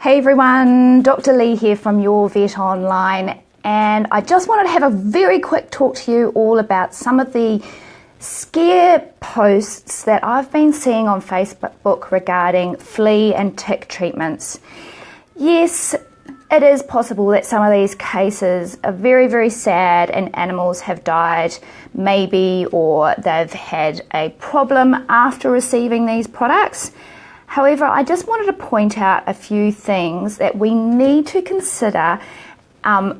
Hey everyone, Dr. Lee here from Your Vet Online, and I just wanted to have a very quick talk to you all about some of the scare posts that I've been seeing on Facebook regarding flea and tick treatments. Yes, it is possible that some of these cases are very, very sad and animals have died, maybe, or they've had a problem after receiving these products. However, I just wanted to point out a few things that we need to consider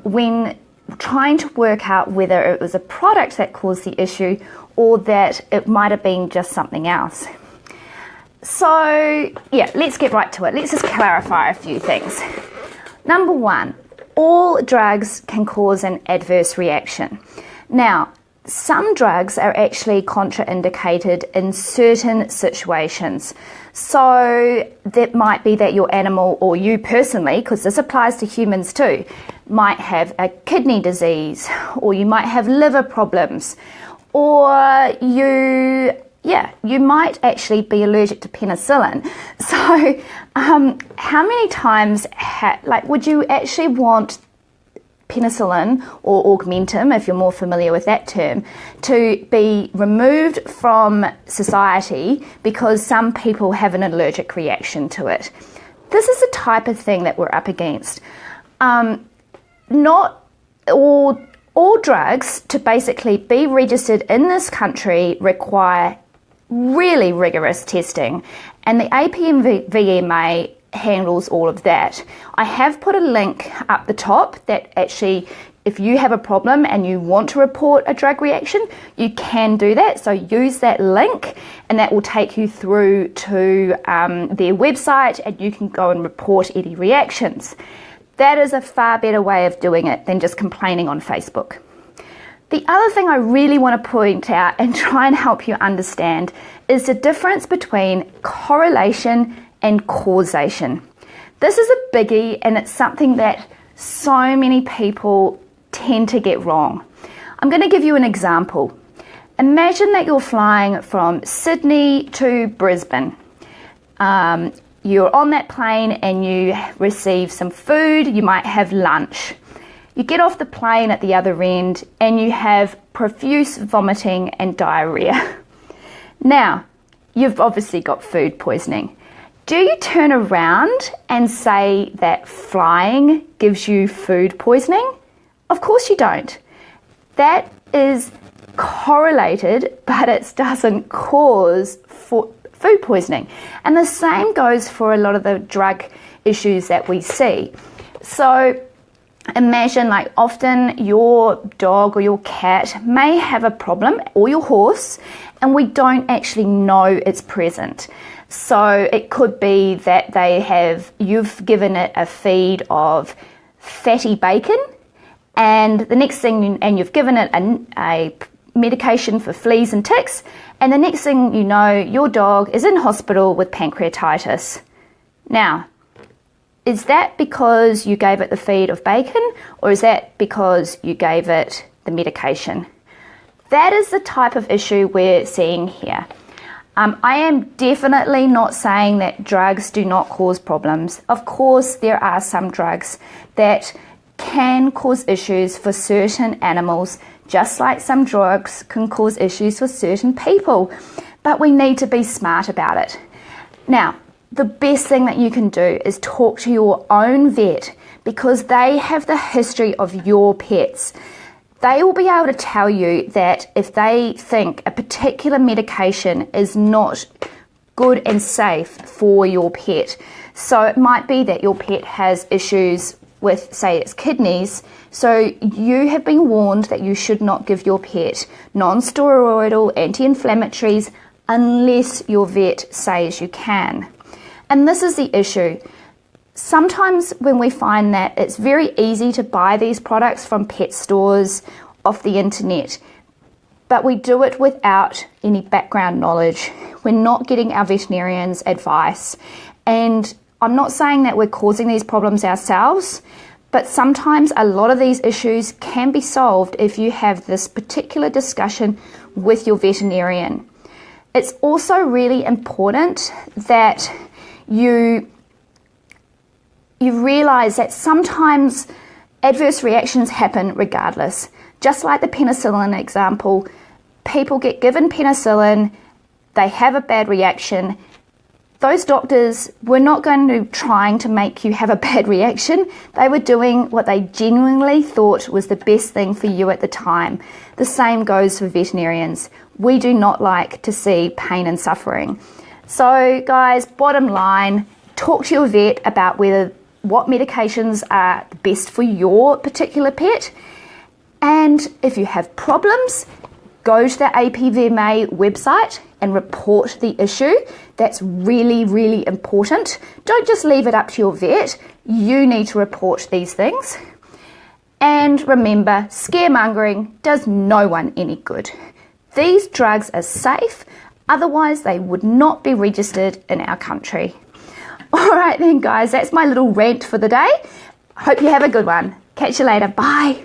when trying to work out whether it was a product that caused the issue or that it might have been just something else. So, yeah, let's get right to it. Let's just clarify a few things. Number one, all drugs can cause an adverse reaction. Now, some drugs are actually contraindicated in certain situations. So that might be that your animal or you personally, because this applies to humans too, might have a kidney disease, or you might have liver problems, or you might actually be allergic to penicillin. So how many times, would you actually want penicillin or augmentin, if you're more familiar with that term, to be removed from society because some people have an allergic reaction to it? This is the type of thing that we're up against. Not all drugs to basically be registered in this country require really rigorous testing, and the APVMA handles all of that. I have put a link up the top that actually, if you have a problem and you want to report a drug reaction, you can do that. So use that link and that will take you through to their website, and you can go and report any reactions. That is a far better way of doing it than just complaining on Facebook. The other thing I really want to point out and try and help you understand is the difference between correlation and causation. This is a biggie, and it's something that so many people tend to get wrong. I'm going to give you an example. Imagine that you're flying from Sydney to Brisbane. You're on that plane and you receive some food, you might have lunch. You get off the plane at the other end and you have profuse vomiting and diarrhea. Now, you've obviously got food poisoning. Do you turn around and say that flying gives you food poisoning? Of course you don't. That is correlated, but it doesn't cause food poisoning. And the same goes for a lot of the drug issues that we see. So imagine, often your dog or your cat may have a problem, or your horse, and we don't actually know it's present. So it could be that you've given it a feed of fatty bacon, and the next thing, and you've given it a medication for fleas and ticks, and the next thing you know, your dog is in hospital with pancreatitis. Now, is that because you gave it the feed of bacon, or is that because you gave it the medication? That is the type of issue we're seeing here. I am definitely not saying that drugs do not cause problems. Of course, there are some drugs that can cause issues for certain animals, just like some drugs can cause issues for certain people. But we need to be smart about it. Now, the best thing that you can do is talk to your own vet, because they have the history of your pets. They will be able to tell you that if they think a particular medication is not good and safe for your pet. So it might be that your pet has issues with, say, its kidneys, so you have been warned that you should not give your pet non-steroidal anti-inflammatories unless your vet says you can. And this is the issue. Sometimes when we find that it's very easy to buy these products from pet stores off the internet, but we do it without any background knowledge. We're not getting our veterinarian's advice. And I'm not saying that we're causing these problems ourselves, but sometimes a lot of these issues can be solved if you have this particular discussion with your veterinarian. It's also really important that you you realise that sometimes adverse reactions happen regardless. Just like the penicillin example, people get given penicillin, they have a bad reaction. Those doctors were not going to trying to make you have a bad reaction. They were doing what they genuinely thought was the best thing for you at the time. The same goes for veterinarians. We do not like to see pain and suffering. So guys, bottom line, talk to your vet about what medications are best for your particular pet. And if you have problems, go to the APVMA website and report the issue. That's really, really important. Don't just leave it up to your vet. You need to report these things. And remember, scaremongering does no one any good. These drugs are safe, otherwise they would not be registered in our country. All right then guys, that's my little rant for the day. Hope you have a good one. Catch you later. Bye.